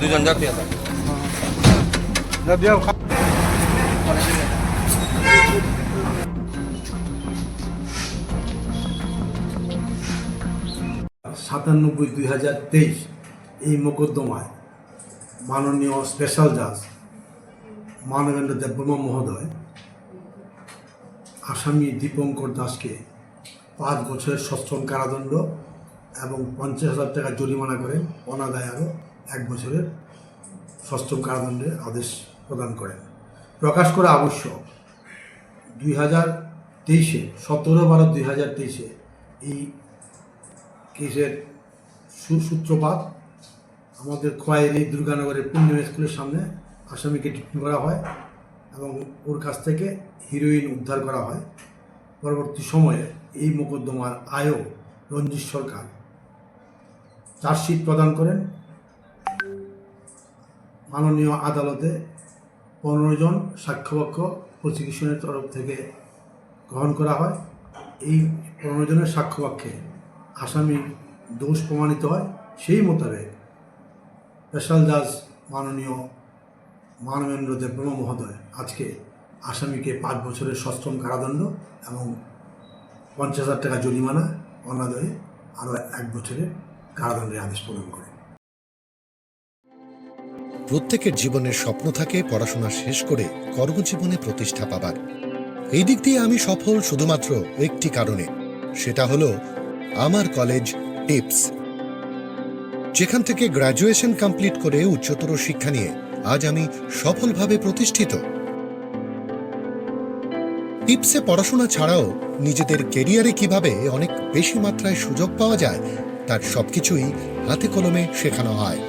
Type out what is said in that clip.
দুজন যাত্রী আছে। সাতানব্বই 2023 এই মোকদ্দমায় মাননীয় স্পেশাল জাজ মানবেন্দ্র দেববর্মা মহোদয় আসামি দীপঙ্কর দাসকে 5 বছরের সশ্রম কারাদণ্ড এবং 50,000 টাকা জরিমানা করেন, অনাদায়ে আরও 1 বছরের সশ্রম কারাদণ্ডের আদেশ প্রদান করেন। প্রকাশ করা আবশ্যক, 2023-এ 17/12-2023-এ এই কেসের সূত্রপাত আমাদের খোয়াইরি দুর্গানগরের পূর্ণিমা স্কুলের সামনে আসামিকে ডিটেইন করা হয় এবং ওর কাছ থেকে হিরোইন উদ্ধার করা হয়। পরবর্তী সময়ে এই মোকদ্দমার আয়ও রঞ্জিত সরকার চার্জশিট প্রদান করেন। মাননীয় আদালতে 15 জন সাক্ষ্যপক্ষ প্রসিকিউশনের তরফ থেকে গ্রহণ করা হয়। এই 15 জনের সাক্ষ্যপক্ষে আসামি দোষ প্রমাণিত হয়। সেই মোতাবেক স্পেশাল জাজ মাননীয় মানবেন্দ্র দেববর্মা মহোদয় আজকে আসামিকে 5 বছরের সশ্রম কারাদণ্ড এবং 50,000 টাকা জরিমানা, অনাদায়ে আরও 1 বছরের কারাদণ্ডের আদেশ প্রদান করেন। প্রত্যেকের জীবনের স্বপ্ন থাকে পড়াশোনা শেষ করে কর্মজীবনে প্রতিষ্ঠা পাবার। এই দিক দিয়ে আমি সফল শুধুমাত্র একটি কারণে, সেটা হলো আমার কলেজ টিপস, যেখান থেকে গ্র্যাজুয়েশন কমপ্লিট করে উচ্চতর শিক্ষা নিয়ে আজ আমি সফলভাবে প্রতিষ্ঠিত। টিপসে পড়াশোনা ছাড়াও নিজেদের কেরিয়ারে কিভাবে অনেক বেশি মাত্রায় সুযোগ পাওয়া যায় তার সবকিছুই হাতে কলমে শেখানো হয়।